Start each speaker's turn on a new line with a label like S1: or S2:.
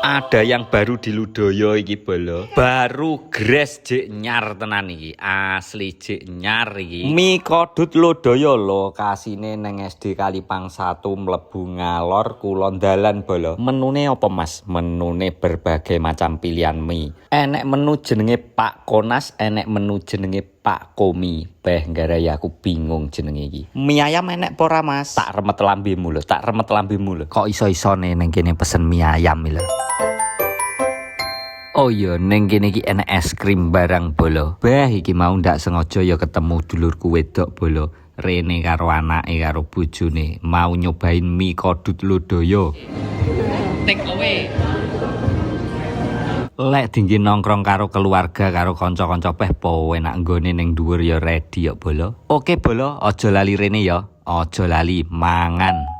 S1: Ada yang baru di Ludoyo iki bolo. Baru gres jek nyar tenan iki. Asli jek nyar iki. Mie kodut Ludoyo lokasine neng SD Kalipang 1 mlebu ngalor kulon dalan bolo. Menune apa Mas? Menune berbagai macam pilihan mie. Enek menu jenenge Pak Konas, enek menu jenenge Pak Komi. Beh nggarai aku bingung jenenge iki. Mie ayam enek pora Mas? Tak remet lambemu lho, tak remet lambemu lho. Kok iso-isone neng kene pesen mie ayam lho. Oh iya, neng kene iki enek es krim barang bolo. Bah iki mau ndak sengaja ya ketemu dulurku wedok bolo. Rene karo anake karo bojone mau nyobain mie kodut Ludoyo. Take away. Lek dingin nongkrong karo keluarga karo kanca-kanca peh po enak nggone ning dhuwur ya ready ya bolo. Oke bolo, aja lali rene ya. Aja lali mangan.